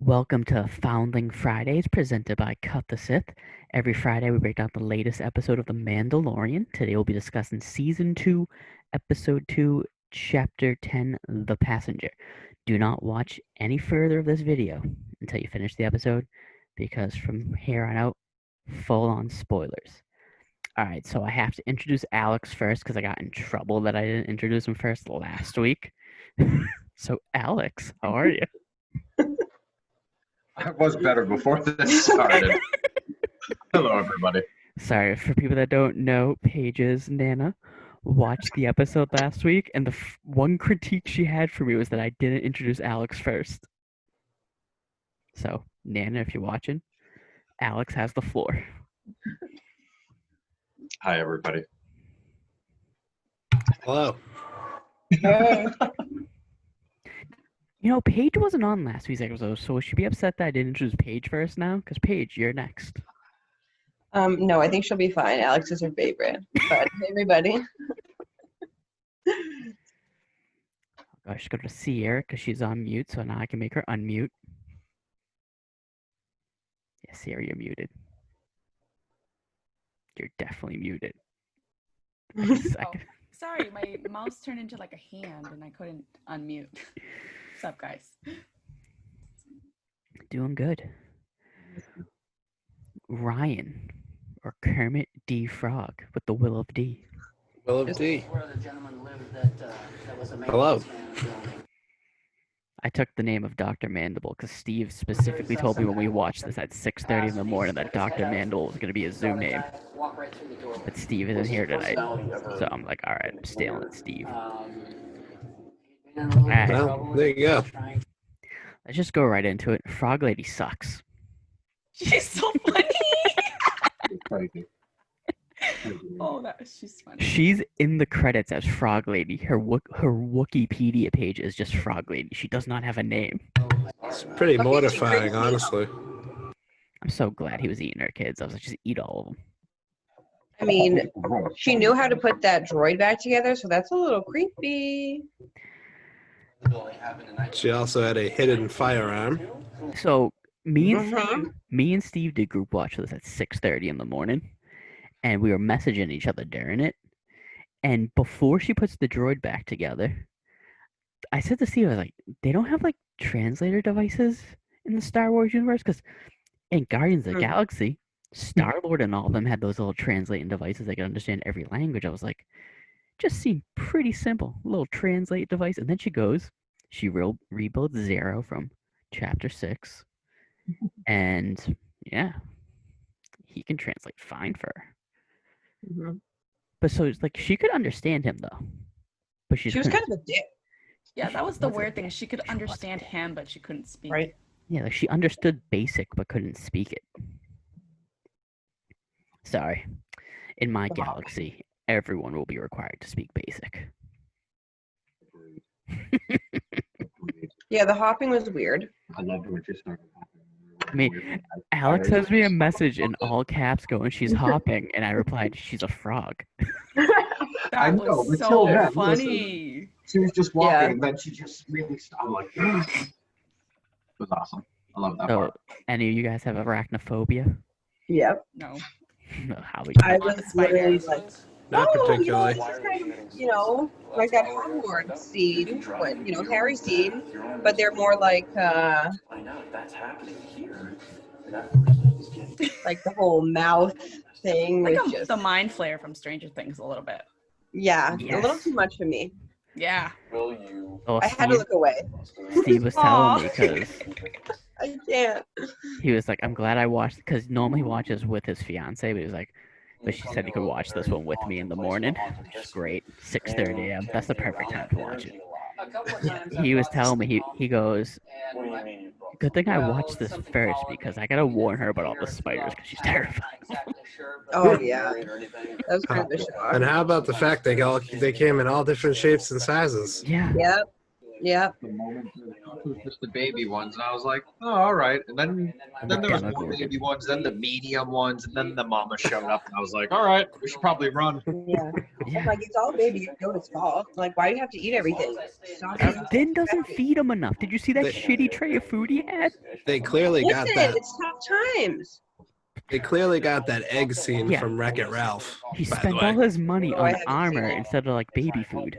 Welcome to Foundling Fridays, presented by Cut the Sith. Every Friday, we break down the latest episode of The Mandalorian. Today, we'll be discussing Season 2, Episode 2, Chapter 10, The Passenger. Do not watch any further of this video until you finish the episode, because from here on out, full-on spoilers. Alright, so I have to introduce Alex first, because I got in trouble that I didn't introduce him first last week. So, Alex, how are you? I was better before this started. Hello, everybody. Sorry, for people that don't know, Paige's Nana watched the episode last week, and the one critique she had for me was that I didn't introduce Alex first. So, Nana, if you're watching, Alex has the floor. Hi, everybody. Hello. You know, Paige wasn't on last week's episode, so would she be upset that I didn't introduce Paige first now? Because Paige, you're next. No, I think she'll be fine. Alex is her favorite. But hey, everybody. I should go to Sierra because she's on mute, so now I can make her unmute. Yeah, Sierra, you're muted. You're definitely muted. Oh, sorry, my mouse turned into like a hand and I couldn't unmute. What's up, guys? Doing good. Ryan, or Kermit D. Frog with the Will of D. Will of D. Hello. I took the name of Dr. Mandible because Steve specifically told me when we watched this at 6:30 in the morning that Dr. Mandible was going to be a Zoom name. But Steve isn't here tonight. So I'm like, all right, I'm stealing it, Steve. All right. Well, there you go. Let's just go right into it. Frog Lady sucks. She's so funny. Crazy. Oh, she's funny. She's in the credits as Frog Lady. Her Wikipedia page is just Frog Lady. She does not have a name. It's pretty mortifying, honestly. I'm so glad he was eating her kids. I was like, just eat all of them. I mean, she knew how to put that droid back together, so that's a little creepy. She also had a hidden firearm. So me and Steve did group watch this at 6:30 in the morning, and we were messaging each other during it. And before she puts the droid back together, I said to Steve, I was like, they don't have like translator devices in the Star Wars universe, because in Guardians of the Galaxy, Star-Lord and all of them had those little translating devices that could understand every language. I was like, just seemed pretty simple, little translate device. And then she rebuilds Zero from Chapter 6, and yeah, he can translate fine for her. Mm-hmm. But so it's like she could understand him though, but she was kind of a dick. Yeah, that was the weird thing. She could understand him, but she couldn't speak. Right. Yeah, like she understood basic but couldn't speak it. Sorry, in my galaxy, everyone will be required to speak basic. Yeah, the hopping was weird. I loved when she started hopping. I mean, Alex sends me a message in all caps going, she's hopping, and I replied, she's a frog. That was so funny. She was just walking, and then she just really stopped. I'm like, it was awesome. I love that part. Any of you guys have arachnophobia? Yep. No. How we I was literally like, Not particularly. This is kind of, like that Hogwarts scene, Harry scene, but they're more like, like the whole mouth thing. Like just, the mind flare from Stranger Things a little bit. Yeah, yes. A little too much for me. Yeah. Oh, I had to look away. Steve was telling me because I can't. he was like, I'm glad I watched, because normally he watches with his fiance, but he was like, but she said he could watch this one with me in the morning. It's great. 6:30 a.m. That's the perfect time to watch it. He was telling me, he goes, good thing I watched this first, because I gotta warn her about all the spiders, because she's terrified. Oh yeah, that was kind of a shock. And how about the fact they came in all different shapes and sizes? Yeah. Yep. Yep. The moment it was just the baby ones, and I was like, oh, all right. And then there was more Demogorgon. baby ones, then the medium ones, and then the mama showed up, and I was like, all right, we should probably run. Yeah. Yeah. I'm like, it's all baby Yoda's fault. Like, why do you have to eat everything? Stop eating Din doesn't fatty. feed him enough. Did you see that They- shitty tray of food he had? They clearly got Listen, that. it's tough times. They clearly got that egg scene Yeah. from Wreck-It Ralph. He by the spent way. all his money Oh, I on haven't seen armor it. instead of like baby food.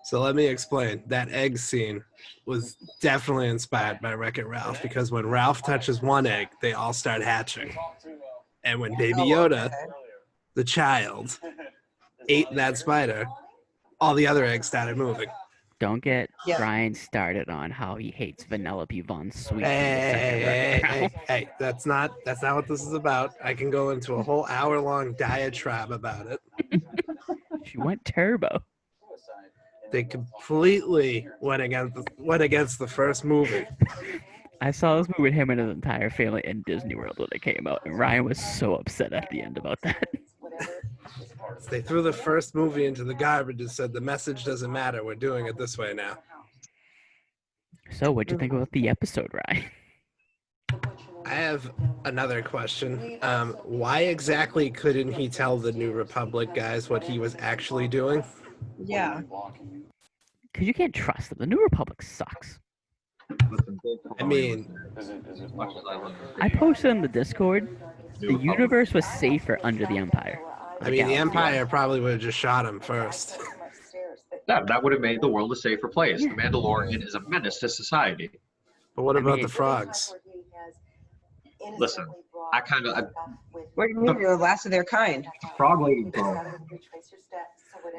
So let me explain. That egg scene was definitely inspired by Wreck-It Ralph because when Ralph touches one egg, they all start hatching. And when Baby Yoda, the child, ate that spider, all the other eggs started moving. Don't get Yeah. Ryan started on how he hates Vanellope Von Sweet. Hey, that's not what this is about. I can go into a whole hour-long diatribe about it. She went turbo. They completely went against the first movie. I saw this movie with him and his entire family in Disney World when it came out, and Ryan was so upset at the end about that. They threw the first movie into the garbage and said the message doesn't matter. We're doing it this way now. So, what'd you think about the episode, Ryan? I have another question. Why exactly couldn't he tell the New Republic guys what he was actually doing? Yeah. Because you can't trust them. The New Republic sucks. I mean, I posted in the Discord, the universe was safer under the Empire. the Empire probably would have just shot him first. Yeah, that would have made the world a safer place. The Mandalorian is a menace to society. But what about mean- the frogs? Listen, I kind of What do you mean they're the last of their kind? frog lady. Bro.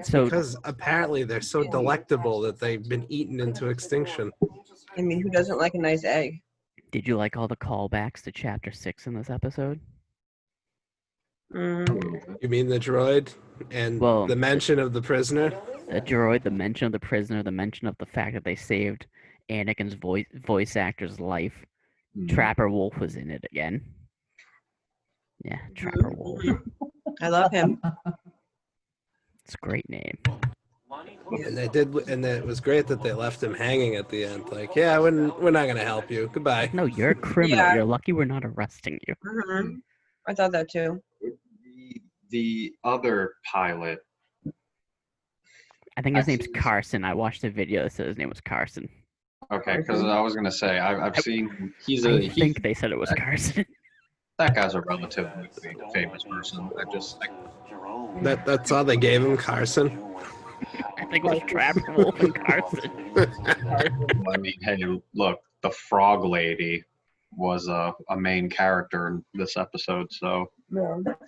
So, Because apparently they're so delectable that they've been eaten into extinction. I mean, who doesn't like a nice egg? did you like all the callbacks to Chapter 6 in this episode? Mm. You mean the droid and Well- the mention of the prisoner? The droid, the mention of the prisoner, the mention of the fact that they saved Anakin's voice actor's life. Trapper Wolf was in it again. Yeah, Trapper Wolf. I love him. It's a great name. And they did, and it was great that they left him hanging at the end. Like, yeah, we're not gonna help you. Goodbye. No, you're a criminal. Yeah. You're lucky we're not arresting you. Mhm. I thought that too. The other pilot. I think his name's Actually- Carson. I watched a video that said his name was Carson. Okay, because I was gonna say I've seen I think they said it was Carson. that guy's a relatively famous person. That's all they gave him, Carson. I think it was Trapper Wolf and Carson. I mean, hey, look, the frog lady was a main character in this episode, so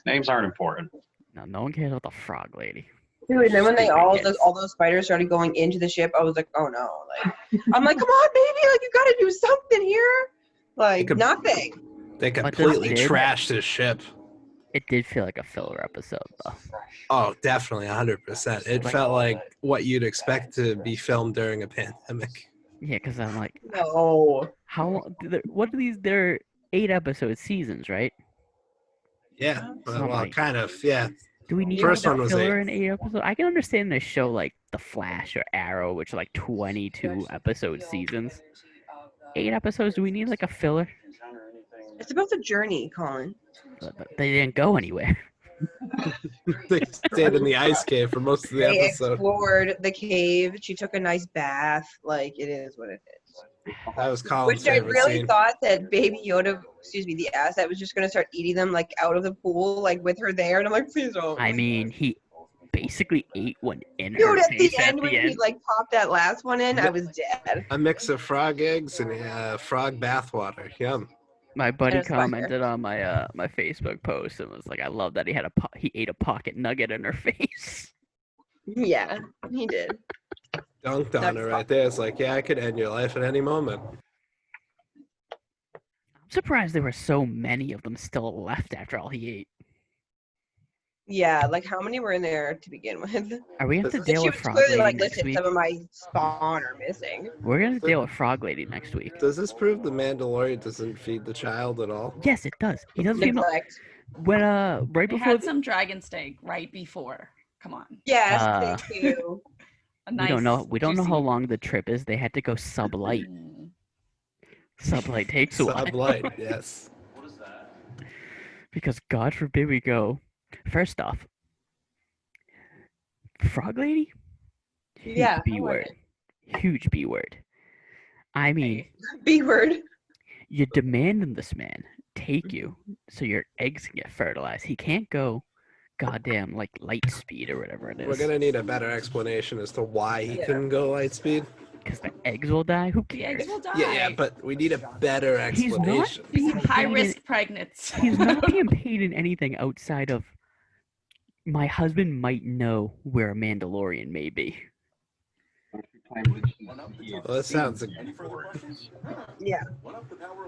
names aren't important. No one cares about the frog lady. Dude, and then when they Stupid all kids. those spiders started going into the ship, I was like, oh no! Like, I'm like, come on, baby! Like, you gotta do something here. Like, could- nothing. They But this completely did- trashed his ship. It did feel like a filler episode, though. Oh, definitely, 100%. It felt like what you'd expect to be filmed during a pandemic. Yeah, because I'm like, No. how long? What are these? They're 8-episode seasons, right? Yeah, well, Somebody- kind of, yeah. Do we need First a one was filler 8. in 8 episodes? I can understand they show like The Flash or Arrow, which are like 22 episode seasons. 8 episodes? Do we need like a filler? It's about the journey, Colin. But they didn't go anywhere. They stayed in the ice cave for most of the They episode. explored the cave. She took a nice bath. Like, it is what it is. That was Colin's Which I favorite really scene. thought that Baby Yoda, the asset, was just gonna start eating them like out of the pool, like with her there. And I'm like, please don't. I mean, he basically ate one in her Dude, at the face end when he like popped that last one in, I was dead. A mix of frog eggs and frog bathwater. Yum. My buddy There's fire. commented on my my Facebook post and was like, "I love that he ate a pocket nugget in her face." Yeah, he did. Dunked on her right there. It's like, yeah, I could end your life at any moment. I'm surprised there were so many of them still left after all he ate. Yeah, like how many were in there to begin with? Are we gonna have to But deal She with was Frog clearly Lady like, next listen, week? some of my spawn are missing. We're gonna deal with Frog Lady next week. Does this prove the Mandalorian doesn't feed the child at all? Yes, it does. He doesn't even Neglect. when right They before had some dragon steak right before. Come on. Yes, Uh, thank you. A nice We don't know how juicy- long the trip is. They had to go sublight. Mm. Sublight takes a while. Sublight, yes. Because God forbid we go. First off, Frog Lady? Huge Yeah, I B want word. Huge B word. I mean, B word. you're demanding this man take you so your eggs can get fertilized. He can't go goddamn like light speed or whatever it We're is. gonna need a better explanation as to why he couldn't go light speed. Because the eggs will die. Who The cares? eggs will die. Yeah, but we need a better He's not explanation. being High paid risk pregnancy. He's not being paid in anything outside of my husband might know where a Mandalorian may be. Well, that sounds. Yeah.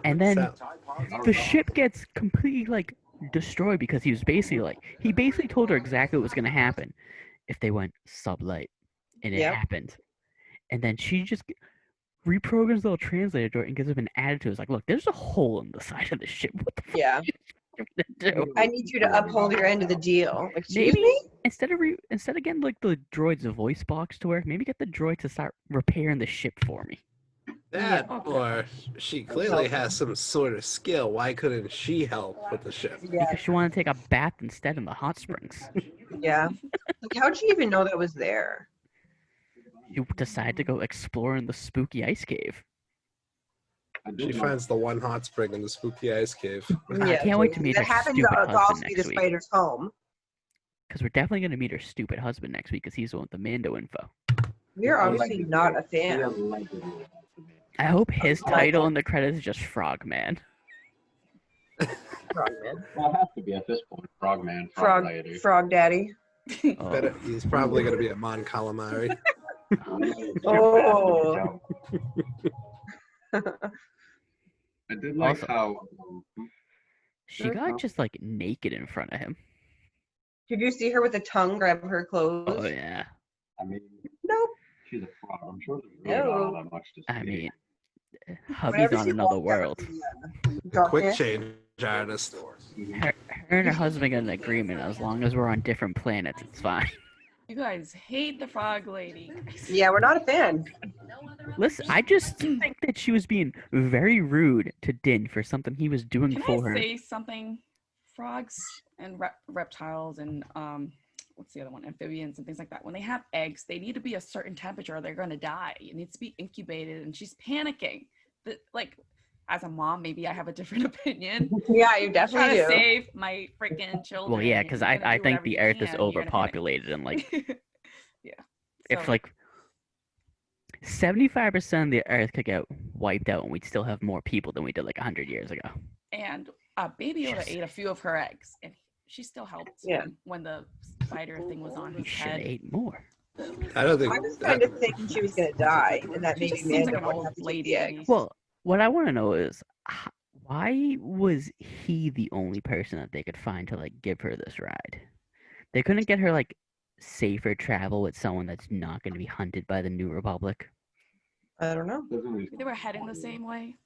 And then sound- the ship gets completely like destroyed because he basically told her exactly what was gonna happen if they went sublight, and it Yep. happened. And then she just reprograms the little translator door and gives him an attitude. It's like, look, there's a hole in the side of the ship. What the fuck Yeah. are you gonna do? I need you to uphold your end of the deal. Excuse Maybe me? instead of getting like the droid's voice box to work, maybe get the droid to start repairing the ship for me. That, Yeah. or she clearly has some sort of skill. Why couldn't she help with the ship? Yeah. Because she wanted to take a bath instead in the hot springs. Yeah. Like, how'd she even know that was there? You decide to go explore in the spooky ice cave. She finds the one hot spring in the spooky ice cave. I can't wait to meet that her happens stupid to husband also be the next week. spider's home. Because we're definitely going to meet her stupid husband next week because he's the one with the Mando info. We're obviously not a fan. I hope his title in the credits is just Frogman. Frogman. Well, it has to be at this point. Frogman, Frog Lady. Frog Daddy. Oh, He's probably going to be a Mon Calamari. Oh. I did like Also- how she got just like naked in front of him. Did you see her with the tongue grab her clothes? Oh yeah. I mean, Nope. she's a frog. I'm sure there's really No. not that much to see. I mean, hubby's Whenever on she another walked out of world. the, Quick darkness, change artist. Her and her husband got an agreement. As long as we're on different planets, it's fine. You guys hate the frog lady. Yeah, we're not a fan. Listen, I just think that she was being very rude to Din for something he was doing Can for I her. say something? Frogs and reptiles and what's the other one? Amphibians and things like that. When they have eggs, they need to be a certain temperature or they're going to die. It needs to be incubated, and she's panicking. Like, as a mom, maybe I have a different opinion. Yeah, you Trying definitely to do. save my freaking children. Well, yeah, You're because gonna I do think whatever the you Earth is can, you're gonna panic. overpopulated, and like Yeah. if So, like 75% of the Earth could get wiped out, and we'd still have more people than we did like 100 years ago. and Baby Yoda Just- ate a few of her eggs, and she still helped. Yeah. When the spider thing was on We his should have head. ate more. I don't think. I was kind of thinking she was going to die, and that She maybe just seems like Mando an would old have to take lady. the egg. Well, what I want to know is why was he the only person that they could find to like give her this ride? They couldn't get her like safer travel with someone that's not going to be hunted by the New Republic. I don't know. They were heading the same way.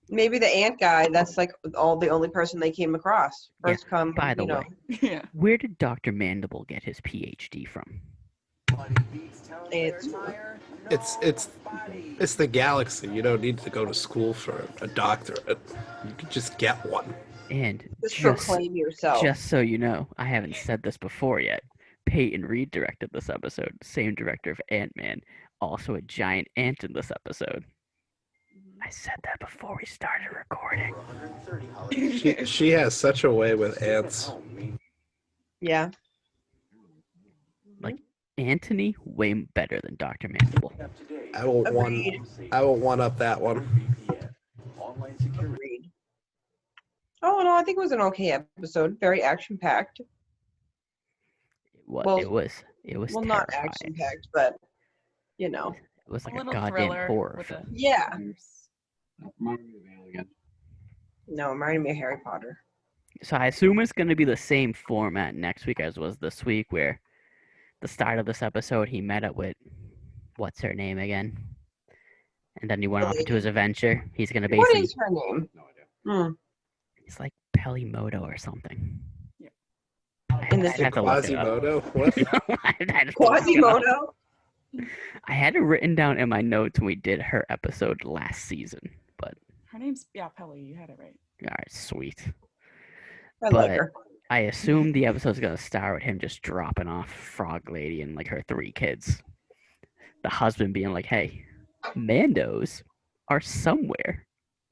Maybe the ant guy, that's like the only person they came across. Yeah, First come, by the you know. way. Yeah. Where did Dr. Mandible get his PhD from? It's the galaxy. You don't need to go to school for a doctorate. You can just get one. And Just just, proclaim yourself. just so you know, I haven't said this before yet. Peyton Reed directed this episode, same director of Ant-Man, also a giant ant in this episode. I said that before we started recording. She has such a way with ants. Yeah. Like Anthony, way better than Dr. Mandible. I will Agreed. one up that one. Agreed. Oh no, I think it was an okay episode. Very action packed. Well, Well- it was Well, not terrifying. action packed, but you know. It was like a little goddamn thriller horror with film. Yeah. Reminded me of Alien. No, it reminded me of Harry Potter. So I assume it's going to be the same format next week as was this week, where the start of this episode he met up with what's her name again, and then he went off into his adventure. He's going to What basically is her name? No idea. Hmm. he's like Pelimoto or something. Yeah. I In I'd the have to look it up. Quasimodo? What? I'd have to look it up. Quasimodo? I had it written down in my notes when we did her episode last season, but Her name's Pelly. You had it right. all right, sweet. I like But her. I assume the episode's gonna start with him just dropping off Frog Lady and like her 3 kids. The husband being like, "Hey, Mandos are somewhere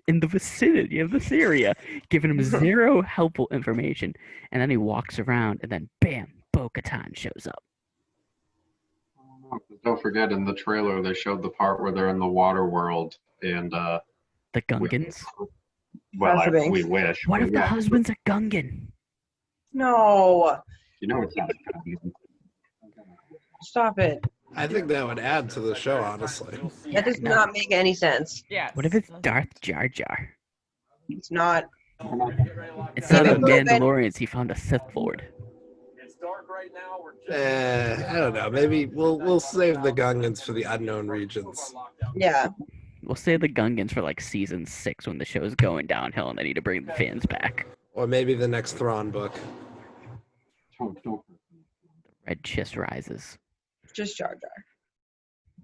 in the vicinity of this area," giving him zero helpful information. And then he walks around, and then bam, Bo-Katan shows up. Don't forget, in the trailer, they showed the part where they're in the water world, and The Gungans. we wish. What but if the yeah, husband's a Gungan? No, you know it's not. stop it. I think that would add to the show, honestly. That does no. not make any sense. Yeah. What if it's Darth Jar Jar? It's not. Instead of If it would've been- Mandalorians, he found a Sith Lord. I don't know. Maybe we'll save the Gungans for the unknown regions. Yeah. We'll save the Gungans for like season 6 when the show's going downhill and they need to bring the fans back. Or maybe the next Thrawn book. Red Chiss rises. Just Jar Jar.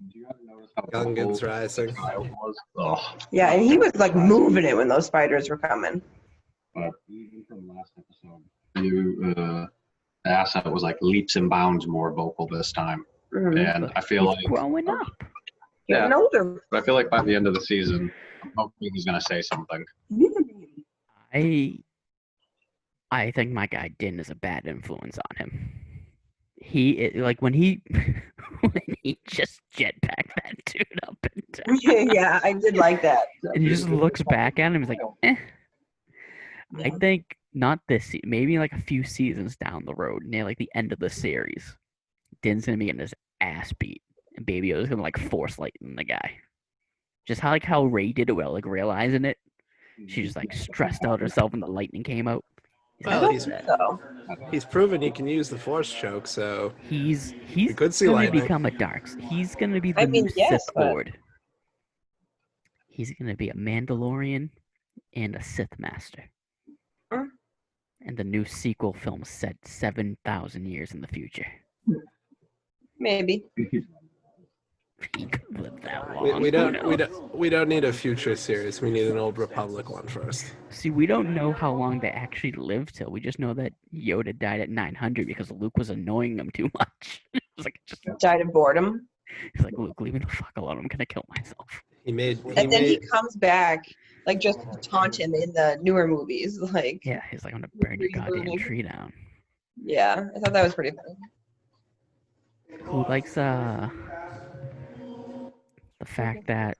Do you ever notice how Gungans Boba rising. style was? Ugh. Yeah, and he was like moving it when those spiders were coming. But even from last episode, the asset was like leaps and bounds more vocal this time, Mm-hmm. and I feel like Growing up. Getting older. But I feel like by the end of the season, I'm hoping he's gonna say something. I think my guy Din is a bad influence on him. Like when he just jetpacked that dude up and down, Yeah, I did like that. and he just looks back at him and he's like, eh. I think not this maybe like a few seasons down the road, near like the end of the series, Din's gonna be getting his ass beat, and Baby Yoda's gonna like force lightning the guy. Just how Rey did it well, like realizing it. She just like stressed out herself when the lightning came out. Well, So, he's proven he can use the Force choke, so He's could see gonna lightning. become a He's gonna be the I mean, new yes, Sith but- Lord. He's gonna be a Mandalorian and a Sith Master. Huh? And the new sequel film set 7,000 years in the future. maybe. He could live that long. We who knows? don't need a future series. We need an Old Republic one first. See, we don't know how long they actually lived till. We just know that Yoda died at 900 because Luke was annoying him too much. It was like Died of boredom. he's like, Luke, leave me the fuck alone. I'm gonna kill myself. He made And then he comes back, like, just to taunt him in the newer movies. Like, Yeah, he's like, I'm gonna burn your goddamn Rebooting. tree down. yeah, I thought that was pretty funny. Who likes the fact that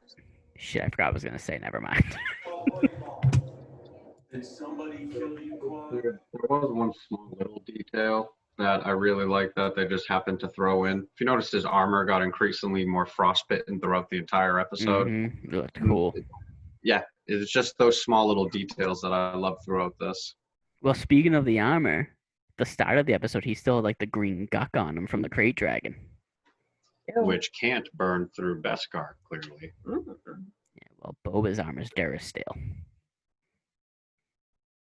shit? I forgot what I was gonna say. Never mind. There was one small little detail that I really like that they just happened to throw in. If you notice, his armor got increasingly more frostbitten throughout the entire episode. Mhm, it looked cool. Yeah, it's just those small little details that I love throughout this. Well, speaking of the armor, the start of the episode, he still had like the green guck on him from the Crate Dragon. Which can't burn through Beskar, clearly. Yeah, well, Boba's armor's Durasteel.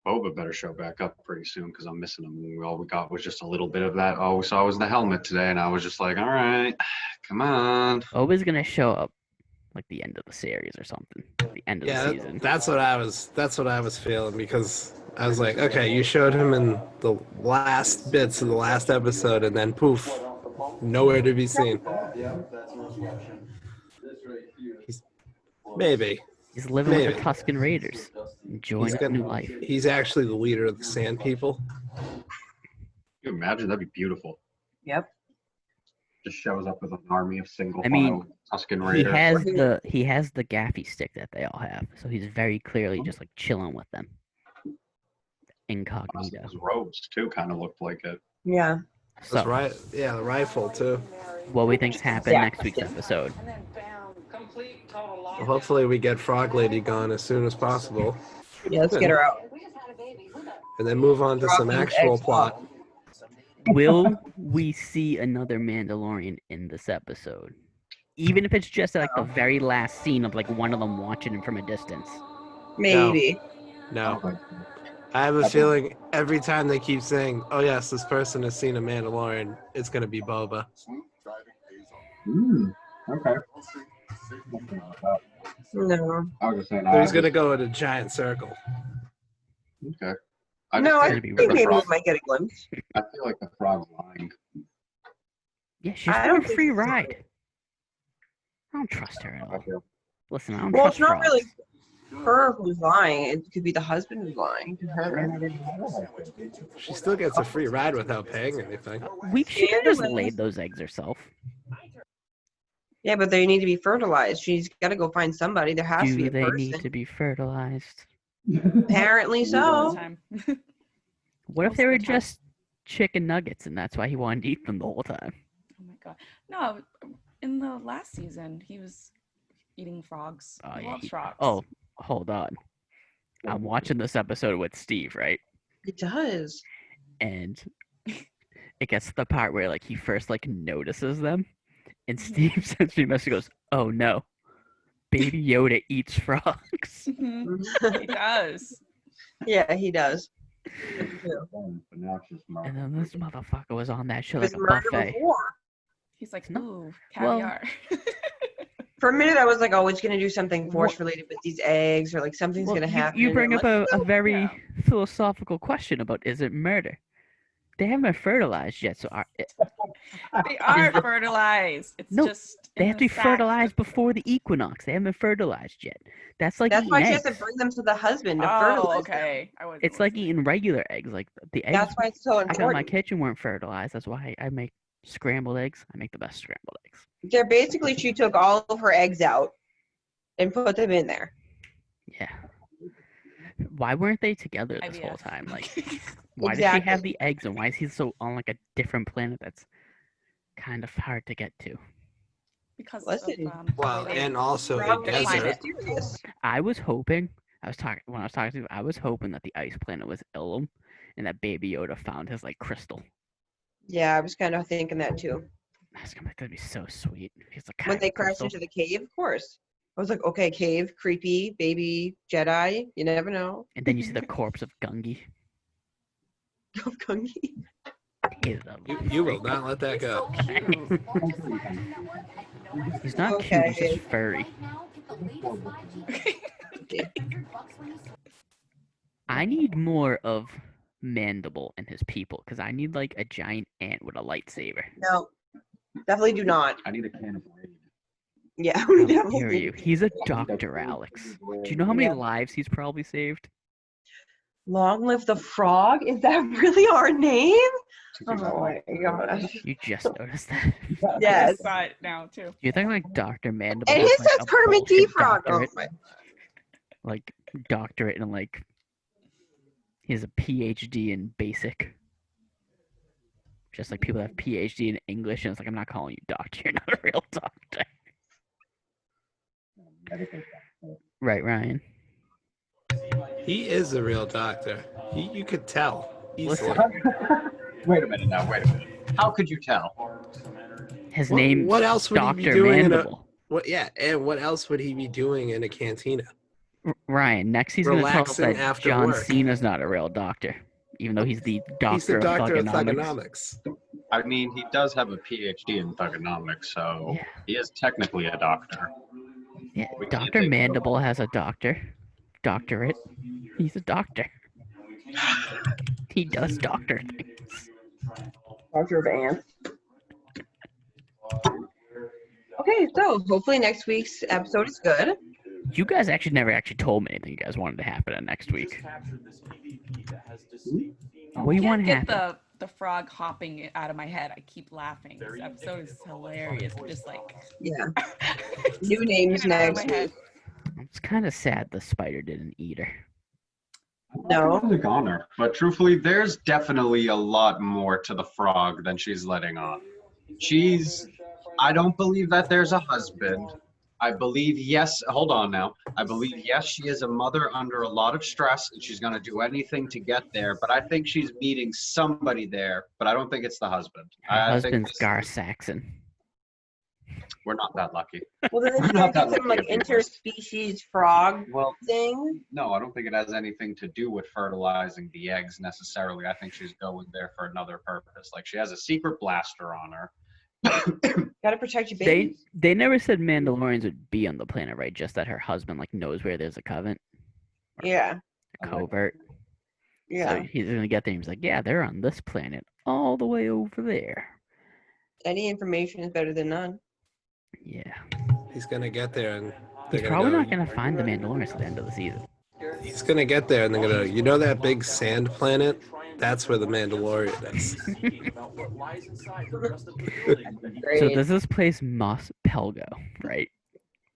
Boba better show back up pretty soon because I'm missing him. All we got was just a little bit of that. All we saw was the helmet today, and I was just like, all right, come on. Boba's gonna show up like the end of the series or something. The end of the Yeah, season. that's what I was feeling, because I was like, okay, you showed him in the last bits of the last episode, and then poof, nowhere to be seen. Maybe. He's living with Maybe. the Tusken Raiders, enjoying He's his gonna- new life. He's actually the leader of the Sand People. Can you imagine? That'd be beautiful. Yep. Just shows up with an army of single I mean, file Tusken He Raiders. has the gaffy stick that they all have, so he's very clearly just like chilling with them. Incognito. His robes too kind of looked like it. Yeah. That's So, right. Yeah, the rifle too. what we think's happened Yeah. next week's episode? Well, hopefully we get Frog Lady gone as soon as possible, Yeah, let's get her out. and then move on to some Dropping actual eggs plot. Will we see another Mandalorian in this episode? Even if it's just like the very last scene of like one of them watching him from a distance. Maybe. No. I have a feeling every time they keep saying, oh yes, this person has seen a Mandalorian, it's going to be Boba. Okay. No. I was just saying. So he's gonna go in a giant circle. Okay. No, I gonna think be maybe we frog, might get a glimpse. I feel like the frog's lying. Yeah, she's I for don't a think free she's lying. ride. I don't trust her at I all. feel. Listen, I don't Well, trust it's not frogs. really her who's lying. It could be the husband who's lying to her. She still gets a free ride without paying anything. She could have just Scandalous. laid those eggs herself. Yeah, but they need to be fertilized. She's got to go find somebody. There has to be Do a they person. need to be fertilized? Apparently so. Time. What if Most they of were the time. just chicken nuggets and that's why he wanted to eat them the whole time? Oh my god. No, in the last season, he was eating frogs. Oh, He yeah, loves he- frogs. Oh, hold on. I'm watching this episode with Steve, right? It does. And it gets to the part where like he first like notices them, and Steve sends me a message. Goes, "Oh no, Baby Yoda eats frogs." Mhm. He does. Yeah, he does. But now it's just And then this motherfucker was on that It shit was like a murder buffet. before. He's like, No. ooh, Well- caviar. For a minute, I was like, "Oh, it's gonna do something force related with these eggs, or like something's Well, gonna happen." you and bring I'm up like, a very Yeah. philosophical question about is it murder? They haven't been fertilized yet, so They are fertilized. It's No, just they in have the to be sack. fertilized before the equinox. They haven't been fertilized yet. That's like That's eating why she eggs. has to bring them to the husband to Oh, fertilize them. okay. I wasn't It's like listening. eating regular eggs. Like the eggs That's why it's so I got in my important. kitchen weren't fertilized. That's why I make scrambled eggs. I make the best scrambled eggs. They're basically, she took all of her eggs out and put them in there. Yeah. Why weren't they together this whole IVF. time? Like, why does she have Exactly. the eggs, and why is he so on like a different planet that's kind of hard to get to? Because Listen. of the Well, way they- and also a Rob is desert. mysterious. I was hoping. I was talking to you. I was hoping that the ice planet was Ilum, and that Baby Yoda found his like crystal. Yeah, I was kind of thinking that too. That's gonna be so sweet. He's like When they crashed into the cave, of course. I was like, okay, cave, creepy, baby, Jedi. You never know. and then you see the corpse of Gungi. Gungi. He's a You will not let that go. He's not cute. He's Okay. just furry. I need more of Mandible and his people because I need like a giant ant with a lightsaber. No, definitely do not. I need a can of Raid. Yeah, we How definitely dare need you? to- He's a Dr. Alex. Do you know how many Yeah. lives he's probably saved? Long live the frog? Is that really our name? Oh my gosh. You just noticed that. I Yes. saw it now too. Do you think like Dr. Mandible And has, his like, says a Kermit the bullshit Frog. Oh doctorate? my. Like doctorate and like he has a PhD in basic. Just like people that have PhD in English, and it's like I'm not calling you doctor. You're not a real doctor, right, Ryan? He is a real doctor. You could tell easily. Wait a minute now. Wait a minute. How could you tell? His What- name's what else would he be Dr. doing in a- Mandible. What? Yeah, and what else would he be doing in a cantina? Ryan, next he's going to tell us Relaxing that after John work. Cena's not a real doctor, even though he's the doctor, He's the doctor of of thugonomics. thugonomics. I mean, he does have a PhD in thugonomics, so Yeah. he is technically a doctor. Yeah, We can't Dr. take- Mandible has a doctorate. He's a doctor. He does doctor things. Doctor of Ants. Okay, so hopefully next week's episode is good. You guys actually never actually told me anything you guys wanted to happen in next week. What do you want to Can't happen? get the frog hopping out of my head. I keep laughing. This episode is hilarious. I'm just like Yeah. New names get it out of next my head. week. It's kind of sad the spider didn't eat her. No. The goner. But truthfully, there's definitely a lot more to the frog than she's letting on. I don't believe that there's a husband. I believe, yes, hold on now. I believe, yes, she is a mother under a lot of stress and she's going to do anything to get there. But I think she's meeting somebody there, but I don't think it's the husband. Her I think husband's this- Gar Saxon. We're not that lucky. Well, then it's Not that some lucky like if he was. interspecies frog Well, thing. no, I don't think it has anything to do with fertilizing the eggs necessarily. I think she's going there for another purpose. Like she has a secret blaster on her, Gotta protect your They baby. they never said Mandalorians would be on the planet, right? Just that her husband like knows where there's a covenant, Yeah. a covert. So Yeah. he's gonna get there. And he's like, yeah, they're on this planet, all the way over there. Any information is better than none. Yeah. He's gonna get there, and He's they're probably gonna not gonna find the Mandalorians at the end of the season. He's gonna get there, and they're gonna. You know that big sand planet? That's where the Mandalorian is. So does this place Mos Pelgo, right?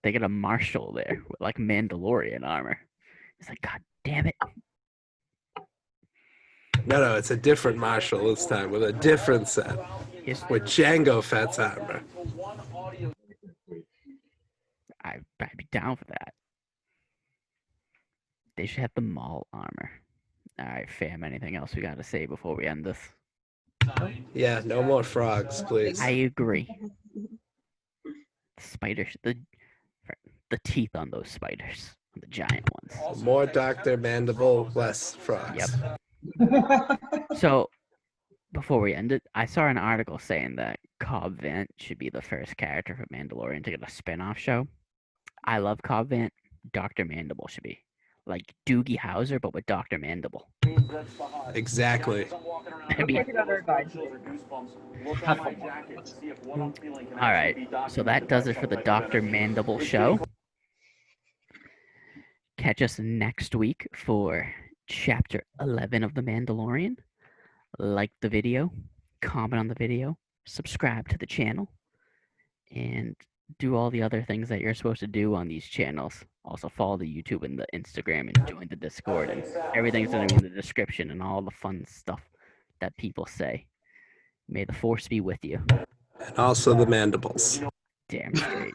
They get a marshal there with like Mandalorian armor. It's like, God damn it. No, it's a different Marshall this time with a different set with Django Fett's armor. I'd be down for that. They should have the Maul armor. All right, fam. Anything else we got to say before we end this? Yeah, no more frogs, please. I agree. Spiders, the teeth on those spiders, the giant ones. More Dr. Mandible, less frogs. Yep. So, before we end it, I saw an article saying that Cobb Vanth should be the first character for Mandalorian to get a spin-off show. I love Cobb Vanth. Dr. Mandible should be like Doogie Howser, but with Dr. Mandible. Exactly. That'd be... All right, so that does it for the Dr. Mandible show. Catch us next week for Chapter 11 of The Mandalorian. Like the video, comment on the video, subscribe to the channel, and do all the other things that you're supposed to do on these channels. Also follow the YouTube and the Instagram and join the Discord, and everything's going to be in the description and all the fun stuff that people say. May the Force be with you. And also the mandibles. Damn straight.